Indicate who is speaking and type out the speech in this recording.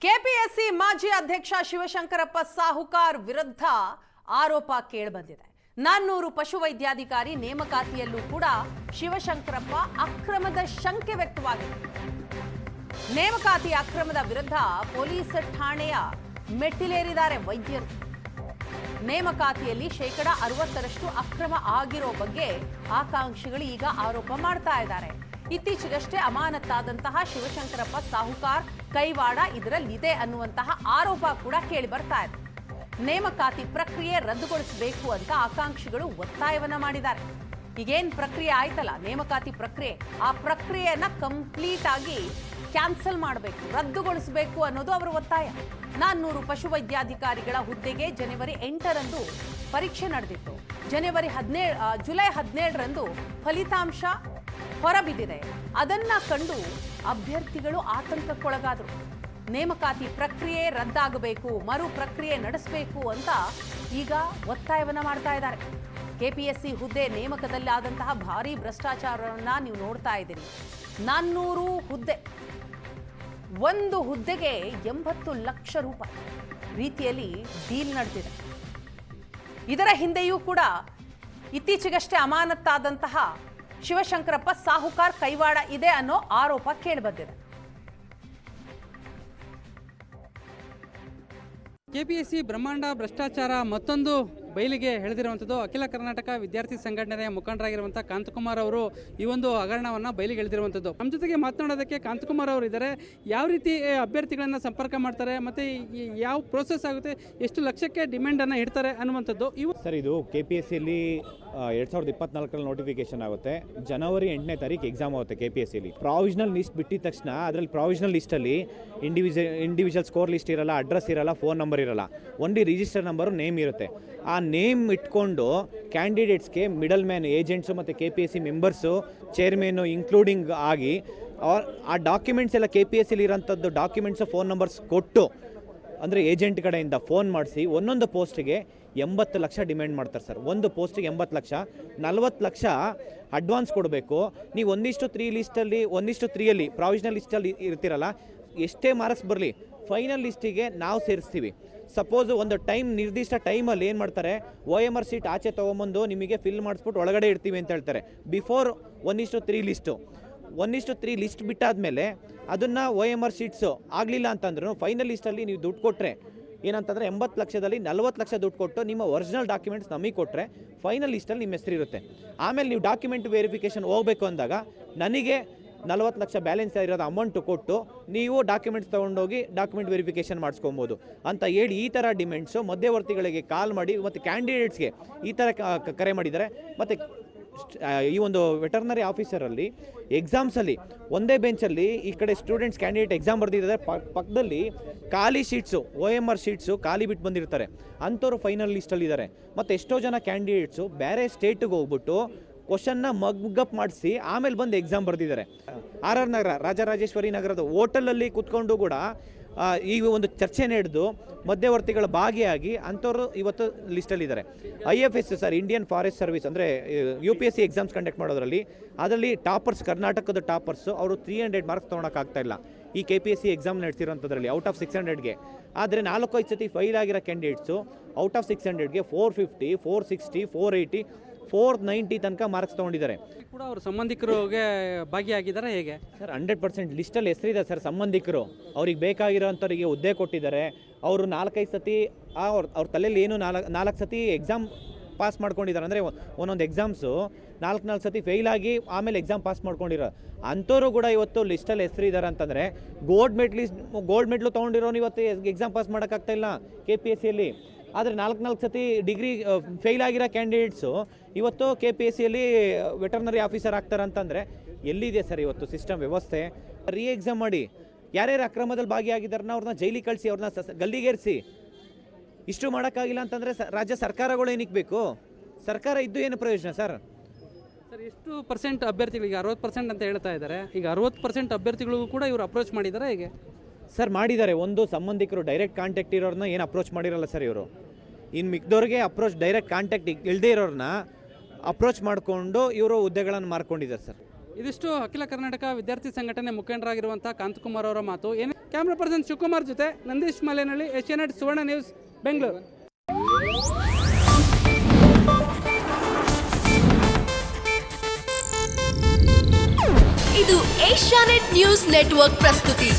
Speaker 1: KPSC ಮಾಜಿ ಅಧ್ಯಕ್ಷ ಶಿವಶಂಕರಪ್ಪ ಸಾಹುಕಾರ್ ವಿರುದ್ಧ ಆರೋಪ ಕೇಳಿಬಂದಿದೆ. 400 ಪಶುವೈದ್ಯಾಧಿಕಾರಿ ನೇಮಕಾತಿಯಲ್ಲೂ ಕೂಡ ಶಿವಶಂಕರಪ್ಪ ಅಕ್ರಮದ ಶಂಕೆ ವ್ಯಕ್ತವಾಗಿದೆ. ನೇಮಕಾತಿ ಅಕ್ರಮದ ವಿರುದ್ಧ ಪೊಲೀಸ್ ಠಾಣೆಯ ಮೆಟ್ಟಿಲೇರಿದ್ದಾರೆ ವೈದ್ಯರು. ನೇಮಕಾತಿಯಲ್ಲಿ 60% ಅಕ್ರಮ ಆಗಿರೋ ಬಗ್ಗೆ ಆಕಾಂಕ್ಷಿಗಳು ಈಗ ಆರೋಪ ಮಾಡ್ತಾ ಇದ್ದಾರೆ. ಇತ್ತೀಚೆಗಷ್ಟೇ ಅಮಾನತಾದಂತಹ ಶಿವಶಂಕರಪ್ಪ ಸಾಹುಕಾರ್ ಕೈವಾಡ ಇದರಲ್ಲಿದೆ ಅನ್ನುವಂತಹ ಆರೋಪ ಕೂಡ ಕೇಳಿ ಬರ್ತಾ ಇದೆ. ನೇಮಕಾತಿ ಪ್ರಕ್ರಿಯೆ ರದ್ದುಗೊಳಿಸಬೇಕು ಅಂತ ಆಕಾಂಕ್ಷಿಗಳು ಒತ್ತಾಯವನ್ನ ಮಾಡಿದ್ದಾರೆ. ಈಗೇನ್ ಪ್ರಕ್ರಿಯೆ ಆಯ್ತಲ್ಲ, ನೇಮಕಾತಿ ಪ್ರಕ್ರಿಯೆ, ಆ ಪ್ರಕ್ರಿಯೆಯನ್ನ ಕಂಪ್ಲೀಟ್ ಆಗಿ ಕ್ಯಾನ್ಸಲ್ ಮಾಡಬೇಕು, ರದ್ದುಗೊಳಿಸಬೇಕು ಅನ್ನೋದು ಅವರ ಒತ್ತಾಯ. 400 ಪಶುವೈದ್ಯಾಧಿಕಾರಿಗಳ ಹುದ್ದೆಗೆ ಜನವರಿ 8ರಂದು ಪರೀಕ್ಷೆ ನಡೆದಿತ್ತು. ಜುಲೈ 17ರಂದು ಫಲಿತಾಂಶ ಹೊರಬಿದ್ದಿದೆ. ಅದನ್ನ ಕಂಡು ಅಭ್ಯರ್ಥಿಗಳು ಆತಂಕಕ್ಕೊಳಗಾದರು. ನೇಮಕಾತಿ ಪ್ರಕ್ರಿಯೆ ರದ್ದಾಗಬೇಕು, ಮರು ಪ್ರಕ್ರಿಯೆ ನಡೆಸಬೇಕು ಅಂತ ಈಗ ಒತ್ತಾಯವನ್ನ ಮಾಡ್ತಾ ಇದ್ದಾರೆ. ಕೆಪಿಎಸ್ಸಿ ಹುದ್ದೆ ನೇಮಕದಲ್ಲಾದಂತಹ ಭಾರಿ ಭ್ರಷ್ಟಾಚಾರವನ್ನ ನೀವು ನೋಡ್ತಾ ಇದ್ದೀರಿ. 400 ಹುದ್ದೆ, ಒಂದು ಹುದ್ದೆಗೆ 80 ಲಕ್ಷ ರೂಪಾಯಿ ರೀತಿಯಲ್ಲಿ ಡೀಲ್ ನಡೆದಿದೆ. ಇದರ ಹಿಂದೆಯೂ ಕೂಡ ಇತ್ತೀಚೆಗಷ್ಟೇ ಅಮಾನತಾದಂತಹ ಶಿವಶಂಕರಪ್ಪ ಸಾಹುಕಾರ್ ಕೈವಾಡ ಇದೆ ಅನ್ನೋ ಆರೋಪ ಕೇಳಿಬಂದಿದೆ.
Speaker 2: ಕೆಪಿಎಸ್ಸಿ ಬ್ರಹ್ಮಾಂಡ ಭ್ರಷ್ಟಾಚಾರ ಮತ್ತೊಂದು ಬಯಲಿಗೆ ಎಳೆದಿರುವಂಥದ್ದು. ಅಖಿಲ ಕರ್ನಾಟಕ ವಿದ್ಯಾರ್ಥಿ ಸಂಘಟನೆಯ ಮುಖಂಡರಾಗಿರುವಂಥ ಕಾಂತಕುಮಾರ್ ಅವರು ಈ ಒಂದು ಹಗರಣವನ್ನು ಬಯಲಿಗೆ ಎಳೆದಿರುವಂಥದ್ದು. ನಮ್ಮ ಜೊತೆಗೆ ಮಾತನಾಡೋದಕ್ಕೆ ಕಾಂತಕುಮಾರ್ ಅವರು ಇದ್ದಾರೆ. ಯಾವ ರೀತಿ ಅಭ್ಯರ್ಥಿಗಳನ್ನು ಸಂಪರ್ಕ ಮಾಡ್ತಾರೆ, ಮತ್ತು ಯಾವ ಪ್ರೋಸೆಸ್ ಆಗುತ್ತೆ, ಎಷ್ಟು ಲಕ್ಷಕ್ಕೆ ಡಿಮ್ಯಾಂಡನ್ನು ಇಡ್ತಾರೆ ಅನ್ನುವಂಥದ್ದು.
Speaker 3: ಸರ್, ಇದು ಕೆಪಿಎಸ್ಸಿಯಲ್ಲಿ 2024 ನೋಟಿಫಿಕೇಶನ್ ಆಗುತ್ತೆ. ಜನವರಿ 8ನೇ ತಾರೀಕು ಎಕ್ಸಾಮ್ ಆಗುತ್ತೆ ಕೆಪಿಎಸ್ಸಿಲಿ. ಪ್ರಾವಿಷನಲ್ ಲಿಸ್ಟ್ ಬಿಟ್ಟಿದ ತಕ್ಷಣ ಅದರಲ್ಲಿ ಪ್ರಾವಿಷನಲ್ ಲಿಸ್ಟಲ್ಲಿ ಇಂಡಿವಿಜುವಲ್ ಸ್ಕೋರ್ ಲಿಸ್ಟ್ ಇರಲ್ಲ, ಅಡ್ರೆಸ್ ಇರಲ್ಲ, ಫೋನ್ ನಂಬರ್ ಇರಲ್ಲ, ಓನ್ಲಿ ರಿಜಿಸ್ಟರ್ ನಂಬರು, ನೇಮ್ ಇರುತ್ತೆ. ಆ ನೇಮ್ ಇಟ್ಕೊಂಡು ಕ್ಯಾಂಡಿಡೇಟ್ಸ್ಗೆ ಮಿಡಲ್ ಮ್ಯಾನ್, ಏಜೆಂಟ್ಸು ಮತ್ತು KPSC ಮೆಂಬರ್ಸು, ಚೇರ್ಮನ್ನು ಇನ್ಕ್ಲೂಡಿಂಗ್ ಆಗಿ ಆ ಡಾಕ್ಯುಮೆಂಟ್ಸ್ ಎಲ್ಲ KPSCಲಿ ಇರೋಂಥದ್ದು ಡಾಕ್ಯುಮೆಂಟ್ಸು, ಫೋನ್ ನಂಬರ್ಸ್ ಕೊಟ್ಟು, ಅಂದರೆ ಏಜೆಂಟ್ ಕಡೆಯಿಂದ ಫೋನ್ ಮಾಡಿಸಿ ಒಂದೊಂದು ಪೋಸ್ಟಿಗೆ 80 ಲಕ್ಷ ಡಿಮ್ಯಾಂಡ್ ಮಾಡ್ತಾರೆ ಸರ್. ಒಂದು ಪೋಸ್ಟಿಗೆ 80 ಲಕ್ಷ, 40 ಲಕ್ಷ ಅಡ್ವಾನ್ಸ್ ಕೊಡಬೇಕು. ನೀವು 1:3 ಲಿಸ್ಟಲ್ಲಿ 1:3 ಪ್ರಾವಿಷನಲ್ ಲಿಸ್ಟಲ್ಲಿ ಇರ್ತಿರಲ್ಲ, ಎಷ್ಟೇ ಮಾರ್ಕ್ಸ್ ಬರಲಿ ಫೈನಲ್ ಲಿಸ್ಟಿಗೆ ನಾವು ಸೇರಿಸ್ತೀವಿ. ಸಪೋಸ್ ಒಂದು ನಿರ್ದಿಷ್ಟ ಟೈಮಲ್ಲಿ ಏನು ಮಾಡ್ತಾರೆ, OMR ಶೀಟ್ ಆಚೆ ತೊಗೊಂಬಂದು ನಿಮಗೆ ಫಿಲ್ ಮಾಡಿಸ್ಬಿಟ್ಟು ಒಳಗಡೆ ಇಡ್ತೀವಿ ಅಂತ ಹೇಳ್ತಾರೆ. ಬಿಫೋರ್ 1:3 ಲಿಸ್ಟು 1:3 ಲಿಸ್ಟ್ ಬಿಟ್ಟಾದಮೇಲೆ ಅದನ್ನು OMR ಶೀಟ್ಸು ಆಗಲಿಲ್ಲ ಅಂತಂದ್ರೂ ಫೈನಲ್ ಲಿಸ್ಟಲ್ಲಿ ನೀವು ದುಡ್ಡು ಕೊಟ್ಟರೆ ಏನಂತಂದರೆ 80 ಲಕ್ಷದಲ್ಲಿ 40 ಲಕ್ಷ ದುಡ್ಡು ಕೊಟ್ಟು ನಿಮ್ಮ ಒರಿಜಿನಲ್ ಡಾಕ್ಯುಮೆಂಟ್ಸ್ ನಮಗೆ ಕೊಟ್ಟರೆ ಫೈನಲ್ ಲಿಸ್ಟಲ್ಲಿ ನಿಮ್ಮ ಹೆಸರು ಇರುತ್ತೆ. ಆಮೇಲೆ ನೀವು ಡಾಕ್ಯುಮೆಂಟ್ ವೆರಿಫಿಕೇಷನ್ ಹೋಗಬೇಕು ಅಂದಾಗ ನನಗೆ 40 ಲಕ್ಷ ಬ್ಯಾಲೆನ್ಸ್ ಇರೋದು ಅಮೌಂಟು ಕೊಟ್ಟು ನೀವು ಡಾಕ್ಯುಮೆಂಟ್ಸ್ ತೊಗೊಂಡೋಗಿ ಡಾಕ್ಯುಮೆಂಟ್ ವೆರಿಫಿಕೇಷನ್ ಮಾಡಿಸ್ಕೊಬೋದು ಅಂತ ಹೇಳಿ ಈ ಥರ ಡಿಮ್ಯಾಂಡ್ಸು ಮಧ್ಯವರ್ತಿಗಳಿಗೆ ಕಾಲ್ ಮಾಡಿ ಮತ್ತು ಕ್ಯಾಂಡಿಡೇಟ್ಸ್ಗೆ ಈ ಥರ ಕರೆ ಮಾಡಿದ್ದಾರೆ. ಮತ್ತು ಈ ಒಂದು ವೆಟರ್ನರಿ ಆಫೀಸರಲ್ಲಿ ಎಕ್ಸಾಮ್ಸಲ್ಲಿ ಒಂದೇ ಬೆಂಚಲ್ಲಿ ಈ ಕಡೆ ಸ್ಟೂಡೆಂಟ್ಸ್ ಕ್ಯಾಂಡಿಡೇಟ್ ಎಕ್ಸಾಮ್ ಬರೆದಿದ್ದಾರೆ, ಪಕ್ಕದಲ್ಲಿ ಖಾಲಿ ಶೀಟ್ಸು, OMR ಶೀಟ್ಸು ಖಾಲಿ ಬಿಟ್ಟು ಬಂದಿರ್ತಾರೆ. ಅಂಥವ್ರು ಫೈನಲ್ ಲಿಸ್ಟಲ್ಲಿದ್ದಾರೆ. ಮತ್ತು ಎಷ್ಟೋ ಜನ ಕ್ಯಾಂಡಿಡೇಟ್ಸು ಬೇರೆ ಸ್ಟೇಟಿಗೆ ಹೋಗ್ಬಿಟ್ಟು ಕ್ವಶನ್ನ ಮಗ್ಗಪ್ ಮಾಡಿಸಿ ಆಮೇಲೆ ಬಂದು ಎಕ್ಸಾಮ್ ಬರೆದಿದ್ದಾರೆ. RR ನಗರ, ರಾಜರಾಜೇಶ್ವರಿ ನಗರದ ಹೋಟೆಲಲ್ಲಿ ಕೂತ್ಕೊಂಡು ಕೂಡ ಈ ಒಂದು ಚರ್ಚೆ ನಡೆದು ಮಧ್ಯವರ್ತಿಗಳ ಭಾಗಿಯಾಗಿ ಅಂಥವ್ರು ಇವತ್ತು ಲಿಸ್ಟಲ್ಲಿದ್ದಾರೆ. IFS sir, Indian forest service, ಅಂದರೆ UPSC ಎಕ್ಸಾಮ್ಸ್ ಕಂಡಕ್ಟ್ ಮಾಡೋದ್ರಲ್ಲಿ ಅದರಲ್ಲಿ ಟಾಪರ್ಸ್, ಕರ್ನಾಟಕದ ಟಾಪರ್ಸು, ಅವರು 300 ಮಾರ್ಕ್ಸ್ ತೊಗೊಳಕ್ಕಾಗ್ತಾ ಇಲ್ಲ ಈ KPSC ಎಕ್ಸಾಮ್ ನಡೆಸಿರೋಂಥದ್ರಲ್ಲಿ ಔಟ್ ಆಫ್ 600ಗೆ. ಆದರೆ 4-5 ಸತಿ ಫೈಲ್ ಆಗಿರೋ ಕ್ಯಾಂಡಿಡೇಟ್ಸು ಔಟ್ ಆಫ್ 600ಗೆ 450, 460, 480, 490 ತನಕ ಮಾರ್ಕ್ಸ್ ತೊಗೊಂಡಿದ್ದಾರೆ.
Speaker 2: ಕೂಡ ಅವ್ರ ಸಂಬಂಧಿಕರಿಗೆ ಭಾಗಿಯಾಗಿದ್ದಾರೆ. ಹೇಗೆ
Speaker 3: ಸರ್, 100% ಲಿಸ್ಟಲ್ಲಿ ಹೆಸರಿದೆ ಸರ್. ಸಂಬಂಧಿಕರು ಅವ್ರಿಗೆ ಬೇಕಾಗಿರೋಂಥವ್ರಿಗೆ ಹುದ್ದೆ ಕೊಟ್ಟಿದ್ದಾರೆ. ಅವರು 4-5 ಸತಿ ಅವ್ರ ತಲೆಯಲ್ಲಿ ಏನು 4 ಸತಿ ಎಕ್ಸಾಮ್ ಪಾಸ್ ಮಾಡ್ಕೊಂಡಿದ್ದಾರೆ. ಅಂದರೆ ಒಂದೊಂದು ಎಕ್ಸಾಮ್ಸು 4 ಸತಿ ಫೇಲ್ ಆಗಿ ಆಮೇಲೆ ಎಕ್ಸಾಮ್ ಪಾಸ್ ಮಾಡ್ಕೊಂಡಿರೋ ಅಂಥವ್ರು ಕೂಡ ಇವತ್ತು ಲಿಸ್ಟಲ್ಲಿ ಹೆಸರಿದ್ದಾರೆ ಅಂತಂದರೆ ಗೋಲ್ಡ್ ಮೆಡ್ಲು ತೊಗೊಂಡಿರೋನು ಇವತ್ತು ಎಕ್ಸಾಮ್ ಪಾಸ್ ಮಾಡೋಕ್ಕಾಗ್ತಾಯಿಲ್ಲ KPSCಯಲ್ಲಿ. ಆದರೆ 4 ಸತಿ ಡಿಗ್ರಿ ಫೇಲ್ ಆಗಿರೋ ಕ್ಯಾಂಡಿಡೇಟ್ಸು ಇವತ್ತು KPSCಯಲ್ಲಿ ವೆಟರ್ನರಿ ಆಫೀಸರ್ ಆಗ್ತಾರೆ ಅಂತಂದರೆ ಎಲ್ಲಿದೆ ಸರ್ ಇವತ್ತು ಸಿಸ್ಟಮ್ ವ್ಯವಸ್ಥೆ? ಎಕ್ಸಾಮ್ ಮಾಡಿ ಯಾರ್ಯಾರು ಅಕ್ರಮದಲ್ಲಿ ಭಾಗಿಯಾಗಿದ್ದಾರನ್ನ ಅವ್ರನ್ನ ಜೈಲಿಗೆ ಕಳಿಸಿ, ಅವ್ರನ್ನ ಗಲ್ಲಿಗೇರಿಸಿ. ಇಷ್ಟು ಮಾಡೋಕ್ಕಾಗಿಲ್ಲ ಅಂತಂದರೆ ರಾಜ್ಯ ಸರ್ಕಾರಗಳು ಏನಕ್ಕೆ ಬೇಕು? ಸರ್ಕಾರ ಇದ್ದು ಏನು ಪ್ರಯೋಜನ ಸರ್?
Speaker 2: ಎಷ್ಟು ಪರ್ಸೆಂಟ್ ಅಭ್ಯರ್ಥಿಗಳಿಗೆ 60% ಅಂತ ಹೇಳ್ತಾ ಇದ್ದಾರೆ. ಈಗ 60% ಅಭ್ಯರ್ಥಿಗಳಿಗೂ ಕೂಡ ಇವರು ಅಪ್ರೋಚ್ ಮಾಡಿದ್ದಾರೆ. ಹೇಗೆ
Speaker 3: ಸರ್? ಮಾಡಿದ್ದಾರೆ. ಒಂದು ಸಂಬಂಧಿಕರು ಡೈರೆಕ್ಟ್ ಕಾಂಟ್ಯಾಕ್ಟ್ ಇರೋರನ್ನ ಏನು ಅಪ್ರೋಚ್ ಮಾಡಿರಲ್ಲ ಸರ್ ಇವರು. ಇನ್ನು ಮಿಕ್ದವ್ರಿಗೆ ಅಪ್ರೋಚ್ ಡೈರೆಕ್ಟ್ ಕಾಂಟ್ಯಾಕ್ಟ್ ಇಲ್ಲದೇ ಇರೋರನ್ನ ಅಪ್ರೋಚ್ ಮಾಡಿಕೊಂಡು ಇವರು ಹುದ್ದೆಗಳನ್ನು ಮಾರ್ಕೊಂಡಿದ್ದಾರೆ ಸರ್.
Speaker 2: ಇದಿಷ್ಟು ಅಖಿಲ ಕರ್ನಾಟಕ ವಿದ್ಯಾರ್ಥಿ ಸಂಘಟನೆ ಮುಖಂಡರಾಗಿರುವಂಥ ಕಾಂತಕುಮಾರ್ ಅವರ ಮಾತು. ಏನು ಕ್ಯಾಮ್ರಾ ಪರ್ಸನ್ ಶಿವಕುಮಾರ್ ಜೊತೆ ನಂದೀಶ್ ಮಲೆನಹಳ್ಳಿ, ಏಷ್ಯಾನೆಟ್ ಸುವರ್ಣ ನ್ಯೂಸ್, ಬೆಂಗಳೂರು.
Speaker 4: ಇದು ಏಷ್ಯಾನೆಟ್ ನ್ಯೂಸ್ ನೆಟ್ವರ್ಕ್ ಪ್ರಸ್ತುತಿ.